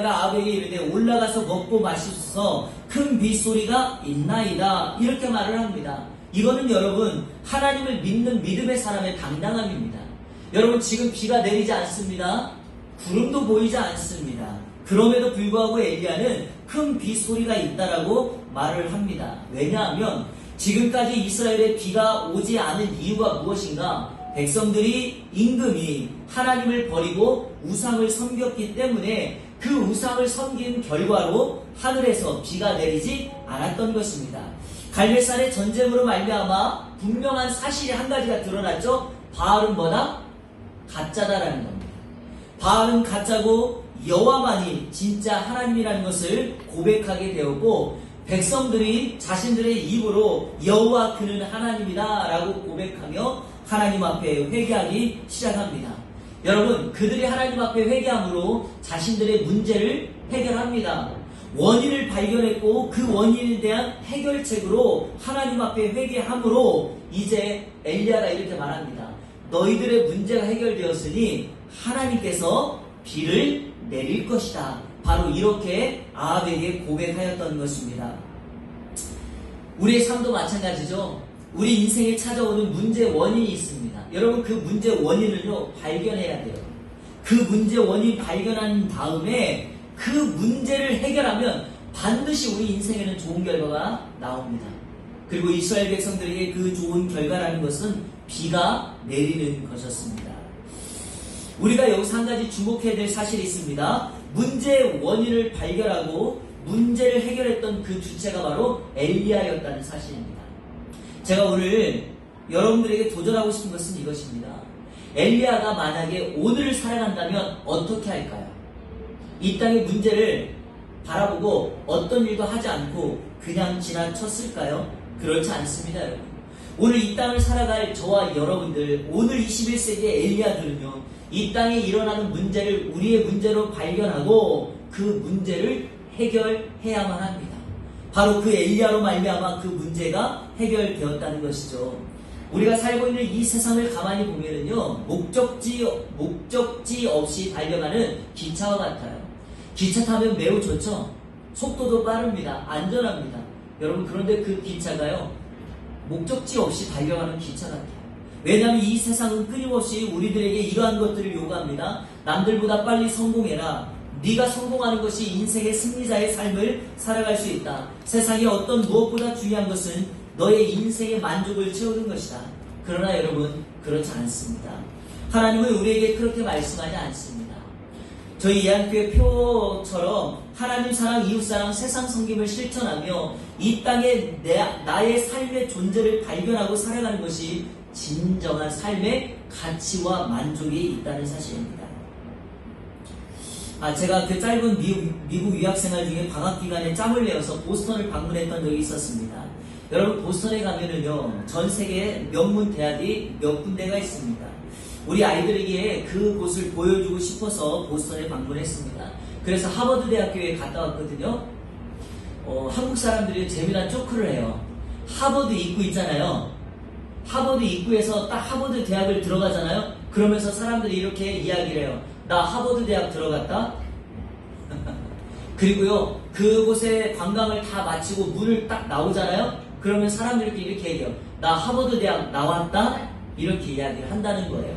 아합에게 이르되 올라가서 먹고 마시소서 큰 빗소리가 있나이다. 이렇게 말을 합니다. 이거는 여러분 하나님을 믿는 믿음의 사람의 당당함입니다. 여러분 지금 비가 내리지 않습니다. 구름도 보이지 않습니다. 그럼에도 불구하고 엘리야는 큰 빗소리가 있다라고 말을 합니다. 왜냐하면 지금까지 이스라엘에 비가 오지 않은 이유가 무엇인가? 백성들이 임금이 하나님을 버리고 우상을 섬겼기 때문에 그 우상을 섬긴 결과로 하늘에서 비가 내리지 않았던 것입니다. 갈멜산의 전쟁으로 말미암아 분명한 사실이 한 가지가 드러났죠. 바알은 뭐다? 가짜다라는 겁니다. 바알은 가짜고 여호와만이 진짜 하나님이라는 것을 고백하게 되었고 백성들이 자신들의 입으로 여호와 그는 하나님이다 라고 고백하며 하나님 앞에 회개하기 시작합니다. 여러분 그들이 하나님 앞에 회개함으로 자신들의 문제를 해결합니다. 원인을 발견했고 그 원인에 대한 해결책으로 하나님 앞에 회개함으로 이제 엘리야가 이렇게 말합니다. 너희들의 문제가 해결되었으니 하나님께서 비를 내릴 것이다. 바로 이렇게 아합에게 고백하였던 것입니다. 우리의 삶도 마찬가지죠. 우리 인생에 찾아오는 문제 원인이 있습니다. 여러분 그 문제 원인을요 발견해야 돼요. 그 문제 원인 발견한 다음에 그 문제를 해결하면 반드시 우리 인생에는 좋은 결과가 나옵니다. 그리고 이스라엘 백성들에게 그 좋은 결과라는 것은 비가 내리는 것이었습니다. 우리가 여기서 한 가지 주목해야 될 사실이 있습니다. 문제의 원인을 발견하고 문제를 해결했던 그 주체가 바로 엘리야였다는 사실입니다. 제가 오늘 여러분들에게 도전하고 싶은 것은 이것입니다. 엘리야가 만약에 오늘을 살아간다면 어떻게 할까요? 이 땅의 문제를 바라보고 어떤 일도 하지 않고 그냥 지나쳤을까요? 그렇지 않습니다, 여러분. 오늘 이 땅을 살아갈 저와 여러분들, 오늘 21세기의 엘리야들은요, 이 땅에 일어나는 문제를 우리의 문제로 발견하고 그 문제를 해결해야만 합니다. 바로 그 엘리야로 말미암아 그 문제가 해결되었다는 것이죠. 우리가 살고 있는 이 세상을 가만히 보면은요, 목적지 없이 달려가는 기차와 같아요. 기차 타면 매우 좋죠. 속도도 빠릅니다. 안전합니다. 여러분 그런데 그 기차가요, 목적지 없이 달려가는 기차 같아요. 왜냐하면 이 세상은 끊임없이 우리들에게 이러한 것들을 요구합니다. 남들보다 빨리 성공해라. 네가 성공하는 것이 인생의 승리자의 삶을 살아갈 수 있다. 세상에 어떤 무엇보다 중요한 것은 너의 인생의 만족을 채우는 것이다. 그러나 여러분 그렇지 않습니다. 하나님은 우리에게 그렇게 말씀하지 않습니다. 저희 예한교회 표처럼 하나님 사랑, 이웃사랑, 세상 섬김을 실천하며 이 땅에 나의 삶의 존재를 발견하고 살아가는 것이 진정한 삶의 가치와 만족이 있다는 사실입니다. 제가 그 짧은 미국 유학생활 중에 방학기간에 짬을 내어서 보스턴을 방문했던 적이 있었습니다. 여러분 보스턴에 가면은요, 전 세계에 명문 대학이 몇 군데가 있습니다. 우리 아이들에게 그곳을 보여주고 싶어서 보스턴에 방문했습니다. 그래서 하버드 대학교에 갔다 왔거든요. 한국 사람들이 재미난 조크를 해요. 하버드 입구 있잖아요. 하버드 입구에서 딱 하버드 대학을 들어가잖아요. 그러면서 사람들이 이렇게 이야기를 해요. 나 하버드 대학 들어갔다. 그리고요, 그곳에 관광을 다 마치고 문을 딱 나오잖아요. 그러면 사람들끼리 이렇게 얘기해요. 나 하버드 대학 나왔다. 이렇게 이야기를 한다는 거예요.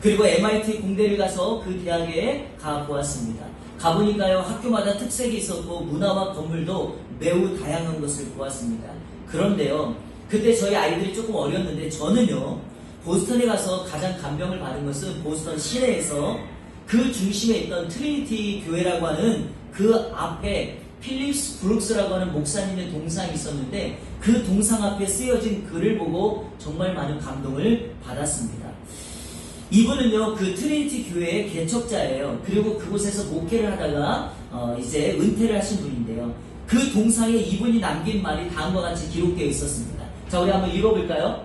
그리고 MIT 공대를 가서 그 대학에 가보았습니다. 가보니까요, 학교마다 특색이 있었고 문화와 건물도 매우 다양한 것을 보았습니다. 그런데요, 그때 저희 아이들이 조금 어렸는데 저는요, 보스턴에 가서 가장 감명을 받은 것은 보스턴 시내에서 그 중심에 있던 트리니티 교회라고 하는 그 앞에 필립스 브룩스라고 하는 목사님의 동상이 있었는데 그 동상 앞에 쓰여진 글을 보고 정말 많은 감동을 받았습니다. 이분은요, 그 트리니티 교회의 개척자예요. 그리고 그곳에서 목회를 하다가 이제 은퇴를 하신 분인데요. 그 동상에 이분이 남긴 말이 다음과 같이 기록되어 있었습니다. 자, 우리 한번 읽어볼까요?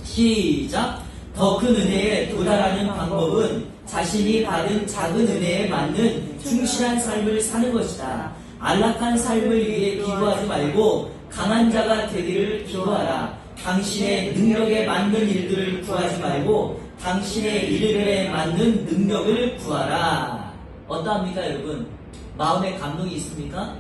시작! 더 큰 은혜에 도달하는 방법은 자신이 받은 작은 은혜에 맞는 충실한 삶을 사는 것이다. 안락한 삶을 위해 기도하지 말고 강한 자가 되기를 기도하라. 당신의 능력에 맞는 일들을 구하지 말고 당신의 일들에 맞는 능력을 구하라. 어떠합니까 여러분? 마음에 감동이 있습니까?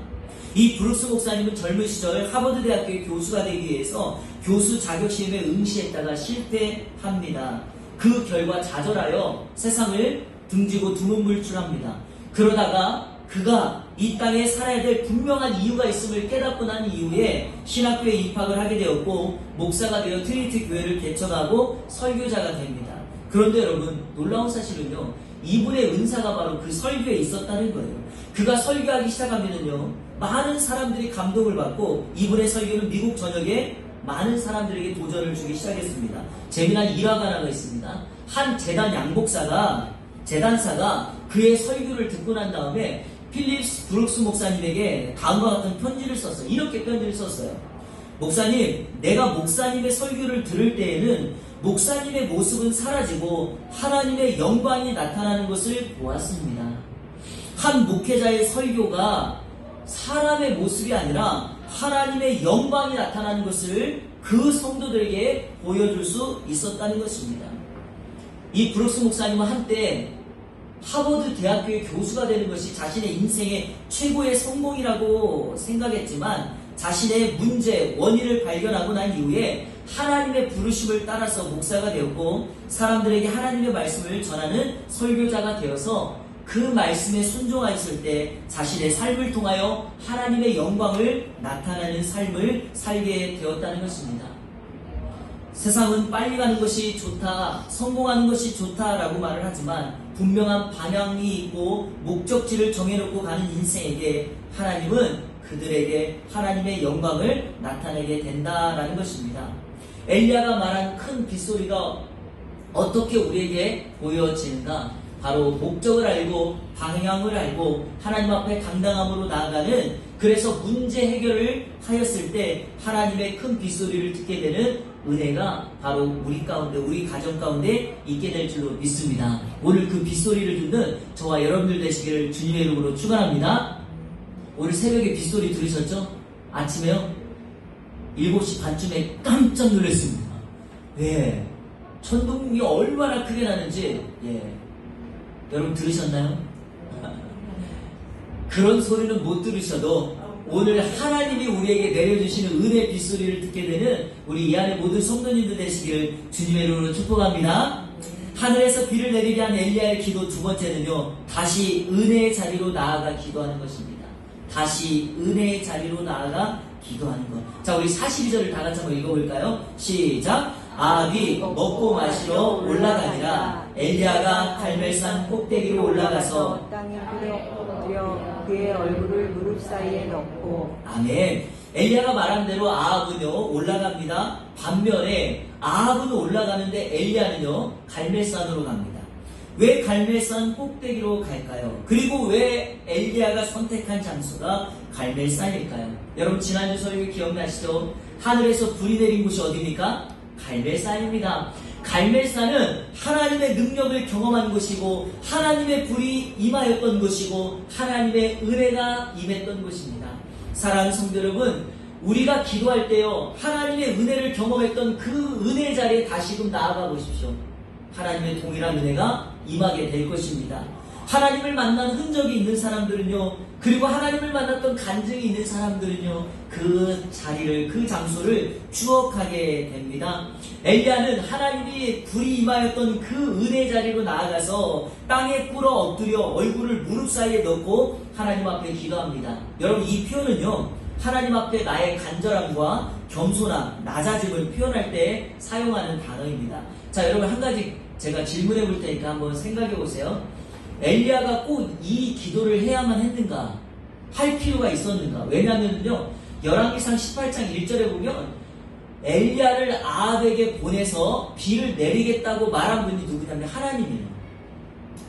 이 브룩스 목사님은 젊은 시절 하버드 대학교의 교수가 되기 위해서 교수 자격시험에 응시했다가 실패합니다. 그 결과 좌절하여 세상을 등지고 두문불출합니다. 그러다가 그가 이 땅에 살아야 될 분명한 이유가 있음을 깨닫고 난 이후에 신학교에 입학을 하게 되었고 목사가 되어 트리니티 교회를 개척하고 설교자가 됩니다. 그런데 여러분 놀라운 사실은요, 이분의 은사가 바로 그 설교에 있었다는 거예요. 그가 설교하기 시작하면은요, 많은 사람들이 감동을 받고 이분의 설교는 미국 전역에 많은 사람들에게 도전을 주기 시작했습니다. 재미난 일화가 하나 있습니다. 한 재단사가 그의 설교를 듣고 난 다음에 필립스 브룩스 목사님에게 다음과 같은 편지를 썼어요. 이렇게 편지를 썼어요. 목사님, 내가 목사님의 설교를 들을 때에는 목사님의 모습은 사라지고 하나님의 영광이 나타나는 것을 보았습니다. 한 목회자의 설교가 사람의 모습이 아니라 하나님의 영광이 나타나는 것을 그 성도들에게 보여줄 수 있었다는 것입니다. 이 브룩스 목사님은 한때 하버드 대학교의 교수가 되는 것이 자신의 인생의 최고의 성공이라고 생각했지만 자신의 문제, 원인을 발견하고 난 이후에 하나님의 부르심을 따라서 목사가 되었고 사람들에게 하나님의 말씀을 전하는 설교자가 되어서 그 말씀에 순종하였을 때 자신의 삶을 통하여 하나님의 영광을 나타내는 삶을 살게 되었다는 것입니다. 세상은 빨리 가는 것이 좋다, 성공하는 것이 좋다라고 말을 하지만 분명한 방향이 있고 목적지를 정해놓고 가는 인생에게 하나님은 그들에게 하나님의 영광을 나타내게 된다라는 것입니다. 엘리야가 말한 큰 빗소리가 어떻게 우리에게 보여지는가? 바로 목적을 알고 방향을 알고 하나님 앞에 당당함으로 나아가는, 그래서 문제 해결을 하였을 때 하나님의 큰 빗소리를 듣게 되는 은혜가 바로 우리 가운데, 우리 가정 가운데 있게 될 줄로 믿습니다. 오늘 그 빗소리를 듣는 저와 여러분들 되시기를 주님의 이름으로 축원합니다. 오늘 새벽에 빗소리 들으셨죠? 아침에요? 7시 반쯤에 깜짝 놀랐습니다. 예. 천둥이 얼마나 크게 나는지, 여러분 들으셨나요? 그런 소리는 못 들으셔도 오늘 하나님이 우리에게 내려주시는 은혜 빗소리를 듣게 되는 우리 이 안에 모든 성도님들 되시기를 주님의 이름으로 축복합니다. 하늘에서 비를 내리게 한 엘리야의 기도 두 번째는요, 다시 은혜의 자리로 나아가 기도하는 것입니다. 다시 은혜의 자리로 나아가 기도하는 것. 자, 우리 42절을 다 같이 한번 읽어볼까요? 시작! 아합이 먹고 마시러 올라가니라. 엘리야가 갈멜산 꼭대기로 올라가서 땅에 엎드려 그의 얼굴을 무릎 사이에 넣고. 아멘. 엘리야가 말한 대로 아합은요 올라갑니다. 반면에 아합은 올라가는데 엘리야는요 갈멜산으로 갑니다. 왜 갈멜산 꼭대기로 갈까요? 그리고 왜 엘리야가 선택한 장소가 갈멜산일까요? 여러분 지난주 설교 기억나시죠? 하늘에서 불이 내린 곳이 어디입니까? 갈멜산입니다. 갈멜산은 하나님의 능력을 경험한 곳이고 하나님의 불이 임하였던 곳이고 하나님의 은혜가 임했던 곳입니다. 사랑하는 성도 여러분, 우리가 기도할 때요 하나님의 은혜를 경험했던 그 은혜 자리에 다시금 나아가 보십시오. 하나님의 동일한 은혜가 임하게 될 것입니다. 하나님을 만난 흔적이 있는 사람들은요, 그리고 하나님을 만났던 간증이 있는 사람들은요, 그 자리를, 그 장소를 추억하게 됩니다. 엘리야는 하나님이 불이 임하였던 그 은혜 자리로 나아가서 땅에 꿇어 엎드려 얼굴을 무릎 사이에 넣고 하나님 앞에 기도합니다. 여러분, 이 표현은요 하나님 앞에 나의 간절함과 겸손함, 낮아짐을 표현할 때 사용하는 단어입니다. 자, 여러분 한 가지 제가 질문해 볼 테니까 한번 생각해 보세요. 엘리야가 꼭 이 기도를 해야만 했는가? 할 필요가 있었는가? 왜냐하면요 열왕기상 18장 1절에 보면 엘리야를 아합에게 보내서 비를 내리겠다고 말한 분이 누구냐면 하나님이에요.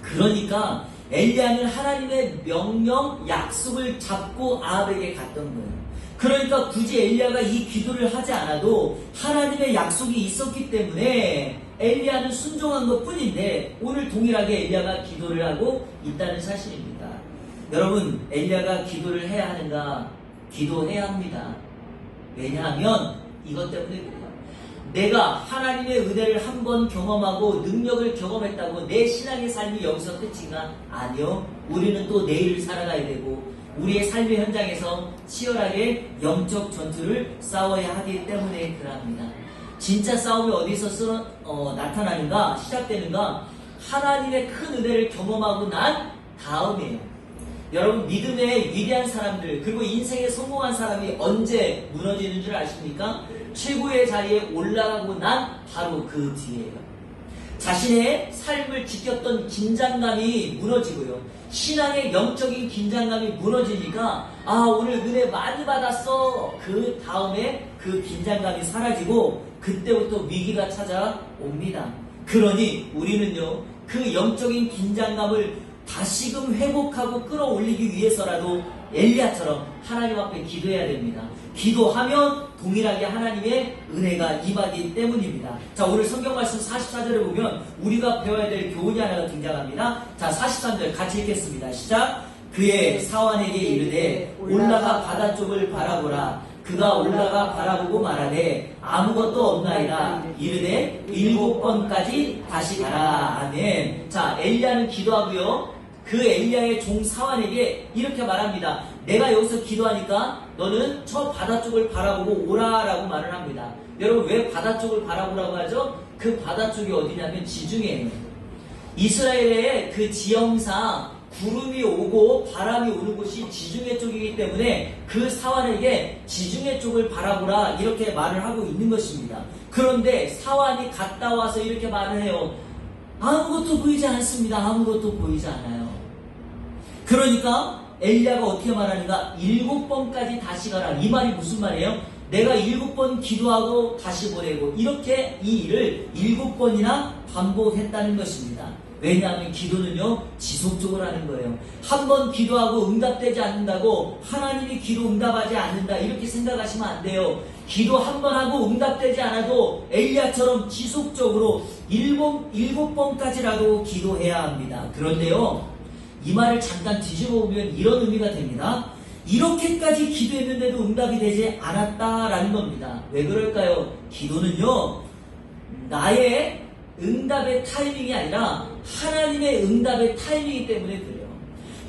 그러니까 엘리야는 하나님의 명령, 약속을 잡고 아합에게 갔던 거예요. 그러니까 굳이 엘리야가 이 기도를 하지 않아도 하나님의 약속이 있었기 때문에 엘리야는 순종한 것 뿐인데 오늘 동일하게 엘리야가 기도를 하고 있다는 사실입니다. 여러분, 엘리야가 기도를 해야 하는가? 기도해야 합니다. 왜냐하면 이것 때문에 그래요. 내가 하나님의 은혜를 한번 경험하고 능력을 경험했다고 내 신앙의 삶이 여기서 끝인가? 아니요. 우리는 또 내일을 살아가야 되고 우리의 삶의 현장에서 치열하게 영적 전투를 싸워야 하기 때문에 그럽니다. 진짜 싸움이 어디서 나타나는가? 시작되는가? 하나님의 큰 은혜를 경험하고 난 다음이에요. 여러분, 믿음의 위대한 사람들 그리고 인생에 성공한 사람이 언제 무너지는 줄 아십니까? 최고의 자리에 올라가고 난 바로 그 뒤에요. 자신의 삶을 지켰던 긴장감이 무너지고요. 신앙의 영적인 긴장감이 무너지니까 오늘 은혜 많이 받았어. 그 다음에 그 긴장감이 사라지고 그때부터 위기가 찾아옵니다. 그러니 우리는요, 그 영적인 긴장감을 다시금 회복하고 끌어올리기 위해서라도 엘리야처럼 하나님 앞에 기도해야 됩니다. 기도하면 동일하게 하나님의 은혜가 임하기 때문입니다. 자, 오늘 성경 말씀 44절에 보면 우리가 배워야 될 교훈이 하나가 등장합니다. 자, 43절 같이 읽겠습니다. 시작. 그의 사환에게 이르되 올라가 바다 쪽을 바라보라. 그가 올라가 바라보고 말하되 아무것도 없나이다. 이르되 7번까지 다시 가라. 아멘. 자, 엘리야는 기도하고요. 그 엘리야의 종 사환에게 이렇게 말합니다. 내가 여기서 기도하니까 너는 저 바다 쪽을 바라보고 오라라고 말을 합니다. 여러분, 왜 바다 쪽을 바라보라고 하죠? 그 바다 쪽이 어디냐면 지중해예요. 이스라엘의 그 지형상 구름이 오고 바람이 오는 곳이 지중해 쪽이기 때문에 그 사환에게 지중해 쪽을 바라보라 이렇게 말을 하고 있는 것입니다. 그런데 사환이 갔다 와서 이렇게 말을 해요. 아무것도 보이지 않습니다. 아무것도 보이지 않아요. 그러니까 엘리야가 어떻게 말하는가? 7번까지 다시 가라. 이 말이 무슨 말이에요? 내가 7번 기도하고 다시 보내고 이렇게 이 일을 7번이나 반복했다는 것입니다. 왜냐하면 기도는요, 지속적으로 하는 거예요. 한 번 기도하고 응답되지 않는다고 하나님이 기도 응답하지 않는다 이렇게 생각하시면 안 돼요. 기도 한 번 하고 응답되지 않아도 엘리야처럼 지속적으로 7번까지라도 기도해야 합니다. 그런데요, 이 말을 잠깐 뒤집어 보면 이런 의미가 됩니다. 이렇게까지 기도했는데도 응답이 되지 않았다라는 겁니다. 왜 그럴까요? 기도는요, 나의 응답의 타이밍이 아니라 하나님의 응답의 타이밍이기 때문에 그래요.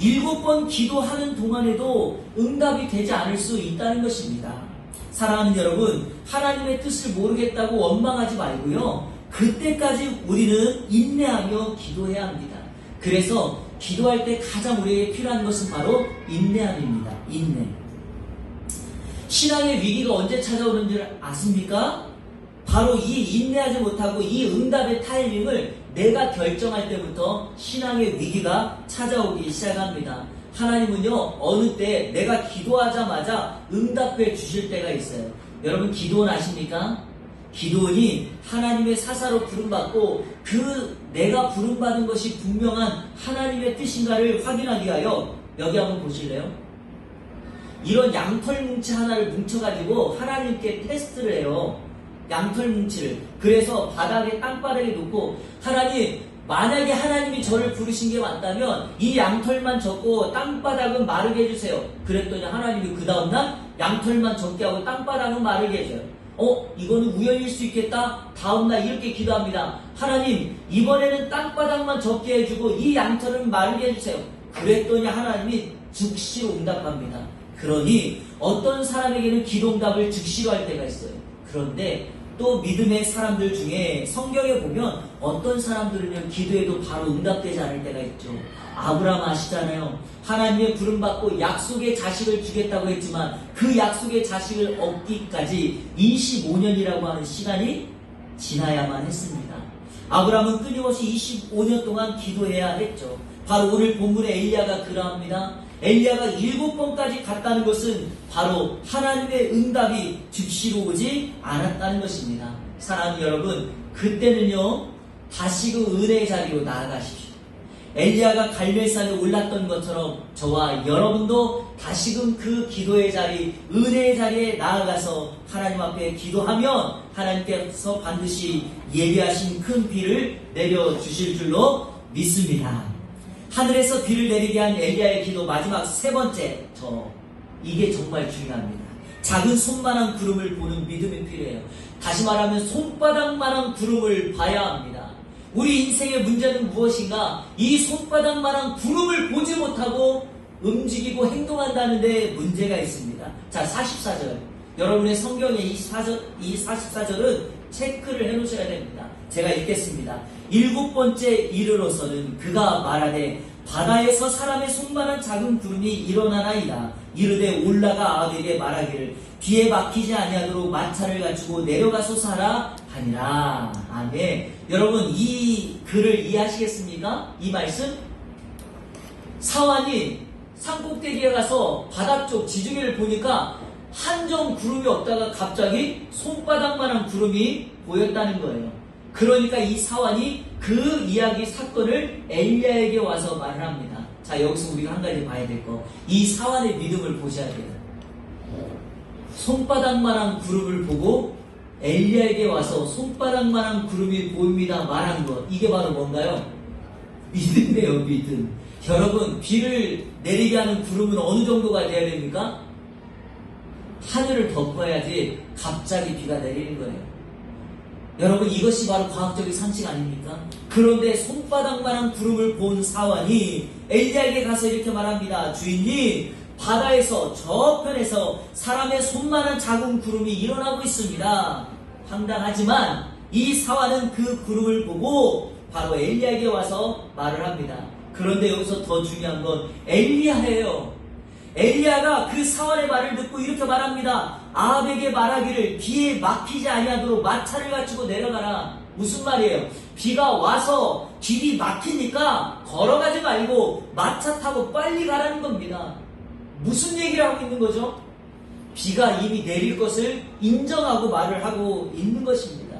7번 기도하는 동안에도 응답이 되지 않을 수 있다는 것입니다. 사랑하는 여러분, 하나님의 뜻을 모르겠다고 원망하지 말고요, 그때까지 우리는 인내하며 기도해야 합니다. 그래서 기도할 때 가장 우리에게 필요한 것은 바로 인내함입니다. 인내. 신앙의 위기가 언제 찾아오는 줄 아십니까? 바로 이 인내하지 못하고 이 응답의 타이밍을 내가 결정할 때부터 신앙의 위기가 찾아오기 시작합니다. 하나님은요, 어느 때 내가 기도하자마자 응답해 주실 때가 있어요. 여러분, 기도원 아십니까? 기도원이 하나님의 사사로 부름받고 그 내가 부름받은 것이 분명한 하나님의 뜻인가를 확인하기 위하여 여기 한번 보실래요? 이런 양털 뭉치 하나를 뭉쳐가지고 하나님께 테스트를 해요. 양털 뭉치를. 그래서 바닥에 땅바닥에 놓고 하나님, 만약에 하나님이 저를 부르신 게 맞다면 이 양털만 젓고 땅바닥은 마르게 해주세요. 그랬더니 하나님이 그 다음날 양털만 젓게 하고 땅바닥은 마르게 해줘요. 이거는 우연일 수 있겠다. 다음날 이렇게 기도합니다. 하나님, 이번에는 땅바닥만 젓게 해주고 이 양털은 마르게 해주세요. 그랬더니 하나님이 즉시로 응답합니다. 그러니 어떤 사람에게는 기도 응답을 즉시로 할 때가 있어요. 그런데 또 믿음의 사람들 중에 성경에 보면 어떤 사람들은 기도해도 바로 응답되지 않을 때가 있죠. 아브라함 아시잖아요. 하나님의 부름받고 약속의 자식을 주겠다고 했지만 그 약속의 자식을 얻기까지 25년이라고 하는 시간이 지나야만 했습니다. 아브라함은 끊임없이 25년 동안 기도해야 했죠. 바로 오늘 본문의 엘리야가 그러합니다. 엘리야가 7번까지 갔다는 것은 바로 하나님의 응답이 즉시로 오지 않았다는 것입니다. 사랑하는 여러분, 그때는요, 다시금 은혜의 자리로 나아가십시오. 엘리야가 갈멜산에 올랐던 것처럼 저와 여러분도 다시금 그 기도의 자리, 은혜의 자리에 나아가서 하나님 앞에 기도하면 하나님께서 반드시 예비하신 큰 비를 내려주실 줄로 믿습니다. 하늘에서 비를 내리게 한 엘리야의 기도 마지막 3번째, 이게 정말 중요합니다. 작은 손만한 구름을 보는 믿음이 필요해요. 다시 말하면 손바닥만한 구름을 봐야 합니다. 우리 인생의 문제는 무엇인가? 이 손바닥만한 구름을 보지 못하고 움직이고 행동한다는 데 문제가 있습니다. 자, 44절. 여러분의 성경에 이 44절은 체크를 해 놓으셔야 됩니다. 제가 읽겠습니다. 7번째 이르러서는 그가 말하되 바다에서 사람의 손만한 작은 구름이 일어나나이다. 이르되 올라가 아합에게 말하기를 비에 막히지 아니하도록 마차를 갖추고 내려가소서 하라 하니라. 아멘. 여러분, 이 글을 이해하시겠습니까? 이 말씀? 사환이 산꼭대기에 가서 바닥 쪽 지중해를 보니까 한 점 구름이 없다가 갑자기 손바닥만한 구름이 보였다는 거예요. 그러니까 이 사환이 그 이야기 사건을 엘리야에게 와서 말을 합니다. 자, 여기서 우리가 한 가지 봐야 될 거. 이 사환의 믿음을 보셔야 돼요. 손바닥만한 구름을 보고 엘리야에게 와서 손바닥만한 구름이 보입니다 말한 것. 이게 바로 뭔가요? 믿음이에요, 믿음. 여러분, 비를 내리게 하는 구름은 어느 정도가 돼야 됩니까? 하늘을 덮어야지 갑자기 비가 내리는 거예요. 여러분, 이것이 바로 과학적인 상식 아닙니까? 그런데 손바닥만한 구름을 본 사환이 엘리야에게 가서 이렇게 말합니다. 주인님, 바다에서 저편에서 사람의 손만한 작은 구름이 일어나고 있습니다. 황당하지만 이 사환은 그 구름을 보고 바로 엘리야에게 와서 말을 합니다. 그런데 여기서 더 중요한 건 엘리야예요. 엘리야가 그 사환의 말을 듣고 이렇게 말합니다. 아합에게 말하기를 비에 막히지 아니하도록 마차를 갖추고 내려가라. 무슨 말이에요? 비가 와서 길이 막히니까 걸어가지 말고 마차 타고 빨리 가라는 겁니다. 무슨 얘기를 하고 있는 거죠? 비가 이미 내릴 것을 인정하고 말을 하고 있는 것입니다.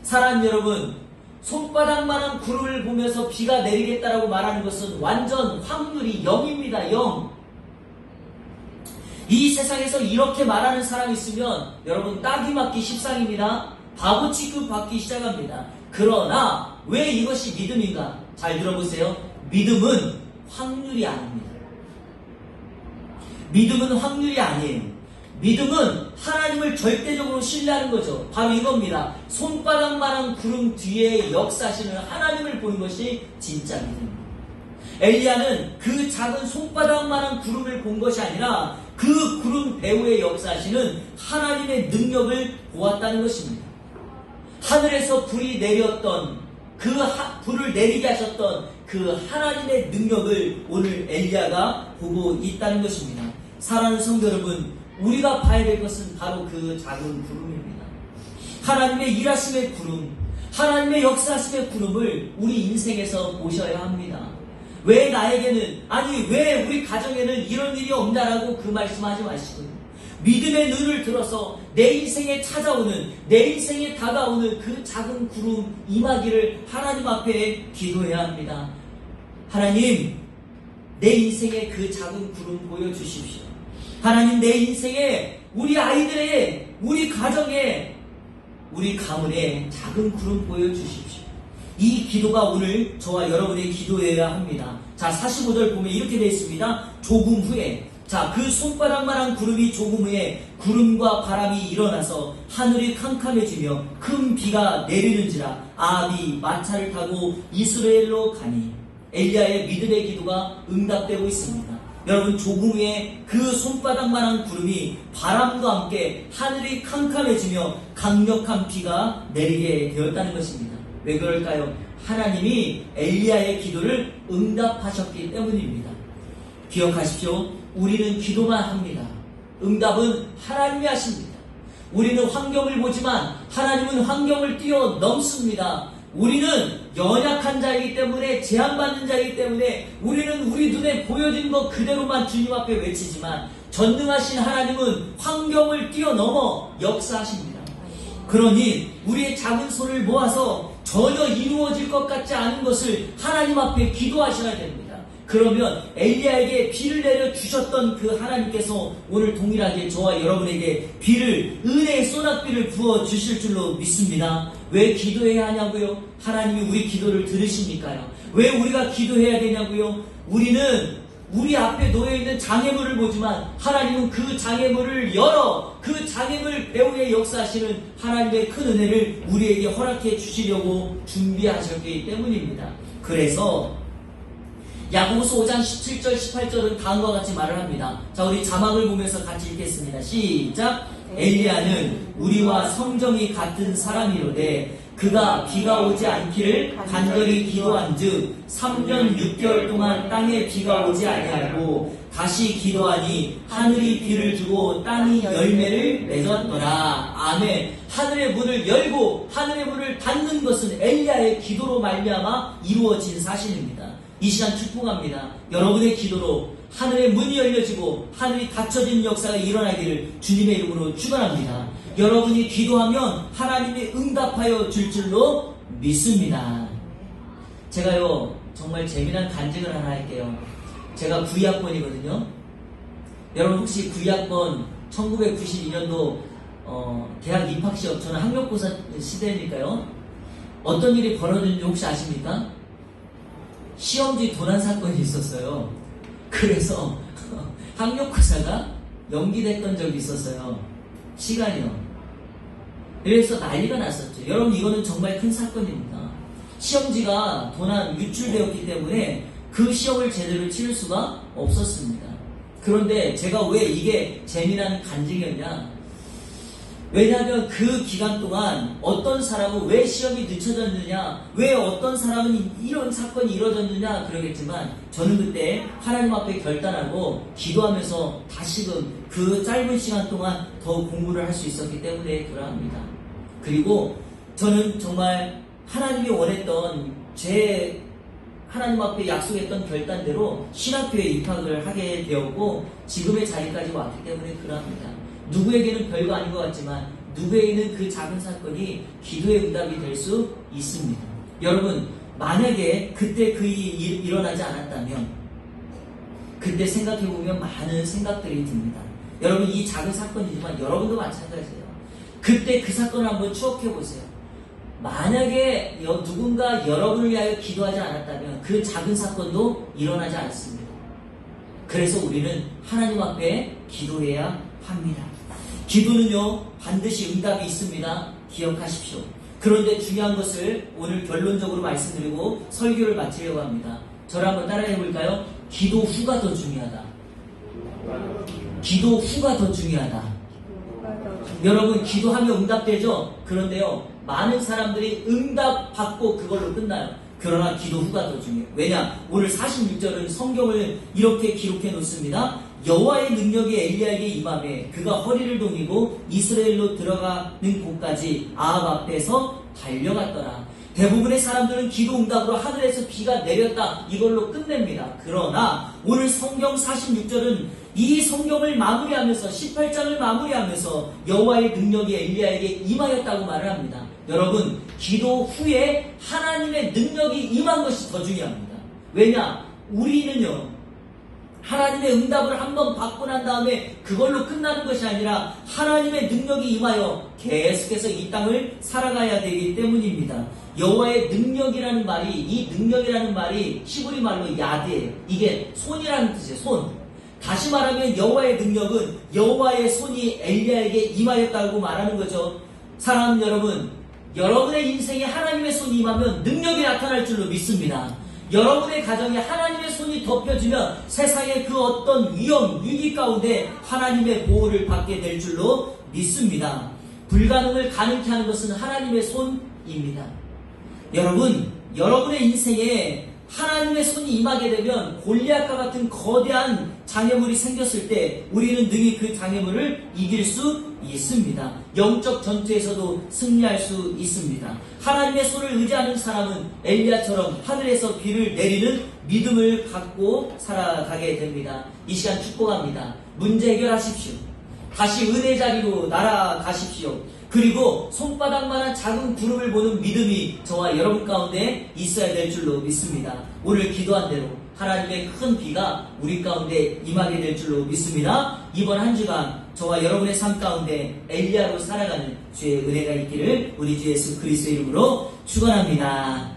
사랑하는 여러분, 손바닥만한 구름을 보면서 비가 내리겠다라고 말하는 것은 완전 확률이 0입니다. 0. 이 세상에서 이렇게 말하는 사람이 있으면 여러분 딱이 맞기 십상입니다. 바보 취급 받기 시작합니다. 그러나 왜 이것이 믿음인가? 잘 들어보세요. 믿음은 확률이 아닙니다. 믿음은 확률이 아니에요. 믿음은 하나님을 절대적으로 신뢰하는 거죠. 바로 이겁니다. 손바닥만한 구름 뒤에 역사하시는 하나님을 보는 것이 진짜 믿음입니다. 엘리야는 그 작은 손바닥만한 구름을 본 것이 아니라 그 구름 배후에 역사하시는 하나님의 능력을 보았다는 것입니다. 하늘에서 불이 내렸던 불을 내리게 하셨던 그 하나님의 능력을 오늘 엘리야가 보고 있다는 것입니다. 사랑하는 성도 여러분, 우리가 봐야 될 것은 바로 그 작은 구름입니다. 하나님의 일하심의 구름, 하나님의 역사하심의 구름을 우리 인생에서 보셔야 합니다. 왜 나에게는, 아니 왜 우리 가정에는 이런 일이 없나라고 그 말씀하지 마시고요. 믿음의 눈을 들어서 내 인생에 찾아오는, 내 인생에 다가오는 그 작은 구름 임하기를 하나님 앞에 기도해야 합니다. 하나님, 내 인생에 그 작은 구름 보여주십시오. 하나님, 내 인생에 우리 아이들의, 우리 가정에, 우리 가문에 작은 구름 보여주십시오. 이 기도가 오늘 저와 여러분의 기도여야 합니다. 자, 45절 보면 이렇게 되어 있습니다. 조금 후에, 자, 그 손바닥만한 구름이 조금 후에 구름과 바람이 일어나서 하늘이 캄캄해지며 큰 비가 내리는지라 아합이 마차를 타고 이스라엘로 가니. 엘리야의 믿음의 기도가 응답되고 있습니다. 여러분, 조금 후에 그 손바닥만한 구름이 바람과 함께 하늘이 캄캄해지며 강력한 비가 내리게 되었다는 것입니다. 왜 그럴까요? 하나님이 엘리야의 기도를 응답하셨기 때문입니다. 기억하십시오. 우리는 기도만 합니다. 응답은 하나님이 하십니다. 우리는 환경을 보지만 하나님은 환경을 뛰어넘습니다. 우리는 연약한 자이기 때문에, 제한받는 자이기 때문에 우리는 우리 눈에 보여진 것 그대로만 주님 앞에 외치지만 전능하신 하나님은 환경을 뛰어넘어 역사하십니다. 그러니 우리의 작은 손을 모아서 전혀 이루어질 것 같지 않은 것을 하나님 앞에 기도하셔야 됩니다. 그러면 엘리야에게 비를 내려 주셨던 그 하나님께서 오늘 동일하게 저와 여러분에게 비를, 은혜의 소낙비를 부어 주실 줄로 믿습니다. 왜 기도해야 하냐고요? 하나님이 우리 기도를 들으십니까요? 왜 우리가 기도해야 되냐고요? 우리는 우리 앞에 놓여있는 장애물을 보지만 하나님은 그 장애물을 열어 그 장애물 배후에 역사하시는 하나님의 큰 은혜를 우리에게 허락해 주시려고 준비하셨기 때문입니다. 그래서 야고보서 5장 17절 18절은 다음과 같이 말을 합니다. 자, 우리 자막을 보면서 같이 읽겠습니다. 시작. 엘리야는 우리와 성정이 같은 사람이로되 그가 비가 오지 않기를 간절히 기도한즉 3년 6개월 동안 땅에 비가 오지 아니하고 다시 기도하니 하늘이 비를 주고 땅이 열매를 맺었더라. 아멘. 하늘의 문을 열고 하늘의 문을 닫는 것은 엘리야의 기도로 말미암아 이루어진 사실입니다. 이 시간 축복합니다. 여러분의 기도로 하늘의 문이 열려지고 하늘이 닫혀진 역사가 일어나기를 주님의 이름으로 축원합니다. 여러분이 기도하면 하나님이 응답하여 줄 줄로 믿습니다. 제가요 정말 재미난 간증을 하나 할게요. 제가 9학번이거든요. 여러분 혹시 9학번 1992년도 대학 입학 시험, 저는 학력고사 시대니까요. 어떤 일이 벌어졌는지 혹시 아십니까? 시험지 도난 사건이 있었어요. 그래서 학력고사가 연기됐던 적이 있었어요. 시간이요. 그래서 난리가 났었죠. 여러분 이거는 정말 큰 사건입니다. 시험지가 도난 유출되었기 때문에 그 시험을 제대로 치를 수가 없었습니다. 그런데 제가 왜 이게 재미난 간증이었냐? 왜냐하면 그 기간 동안 어떤 사람은 왜 시험이 늦춰졌느냐, 왜 어떤 사람은 이런 사건이 이루어졌느냐 그러겠지만 저는 그때 하나님 앞에 결단하고 기도하면서 다시금 그 짧은 시간 동안 더 공부를 할 수 있었기 때문에 그러합니다. 그리고 저는 정말 하나님이 원했던 제 하나님 앞에 약속했던 결단대로 신학교에 입학을 하게 되었고 지금의 자리까지 왔기 때문에 그러합니다. 누구에게는 별거 아닌 것 같지만 누구에게는 그 작은 사건이 기도의 응답이 될 수 있습니다. 여러분 만약에 그때 그 일이 일어나지 않았다면 그때 생각해보면 많은 생각들이 듭니다. 여러분 이 작은 사건이지만 여러분도 마찬가지예요. 그때 그 사건을 한번 추억해보세요. 만약에 누군가 여러분을 위하여 기도하지 않았다면 그 작은 사건도 일어나지 않습니다. 그래서 우리는 하나님 앞에 기도해야 합니다. 기도는요 반드시 응답이 있습니다. 기억하십시오. 그런데 중요한 것을 오늘 결론적으로 말씀드리고 설교를 마치려고 합니다. 저를 한번 따라해 볼까요? 기도 후가 더 중요하다. 기도 후가 더 중요하다. 여러분 기도하면 응답되죠? 그런데요 많은 사람들이 응답받고 그걸로 끝나요. 그러나 기도 후가 더 중요해요. 왜냐? 오늘 46절은 성경을 이렇게 기록해 놓습니다. 여호와의 능력이 엘리야에게 임하매 그가 허리를 동이고 이스라엘로 들어가는 곳까지 아합 앞에서 달려갔더라. 대부분의 사람들은 기도 응답으로 하늘에서 비가 내렸다 이걸로 끝냅니다. 그러나 오늘 성경 46절은 이 성경을 마무리하면서 18장을 마무리하면서 여호와의 능력이 엘리야에게 임하였다고 말을 합니다. 여러분 기도 후에 하나님의 능력이 임한 것이 더 중요합니다. 왜냐? 우리는요 하나님의 응답을 한번 받고 난 다음에 그걸로 끝나는 것이 아니라 하나님의 능력이 임하여 계속해서 이 땅을 살아가야 되기 때문입니다. 여호와의 능력이라는 말이 이 능력이라는 말이 히브리 말로 야드예요. 이게 손이라는 뜻이에요. 손. 다시 말하면 여호와의 능력은 여호와의 손이 엘리야에게 임하였다고 말하는 거죠. 사랑하는 여러분, 여러분의 인생에 하나님의 손이 임하면 능력이 나타날 줄로 믿습니다. 여러분의 가정에 하나님의 손이 덮여지면 세상의 그 어떤 위험, 위기 가운데 하나님의 보호를 받게 될 줄로 믿습니다. 불가능을 가능케 하는 것은 하나님의 손입니다. 여러분, 여러분의 인생에 하나님의 손이 임하게 되면 골리앗과 같은 거대한 장애물이 생겼을 때 우리는 능히 그 장애물을 이길 수 있습니다. 영적 전투에서도 승리할 수 있습니다. 하나님의 손을 의지하는 사람은 엘리야처럼 하늘에서 비를 내리는 믿음을 갖고 살아가게 됩니다. 이 시간 축복합니다. 문제 해결하십시오. 다시 은혜 자리로 날아가십시오. 그리고 손바닥만한 작은 구름을 보는 믿음이 저와 여러분 가운데 있어야 될 줄로 믿습니다. 오늘 기도한 대로 하나님의 큰 비가 우리 가운데 임하게 될 줄로 믿습니다. 이번 한 주간 저와 여러분의 삶 가운데 엘리야로 살아가는 주의 은혜가 있기를 우리 주 예수 그리스도의 이름으로 축원합니다.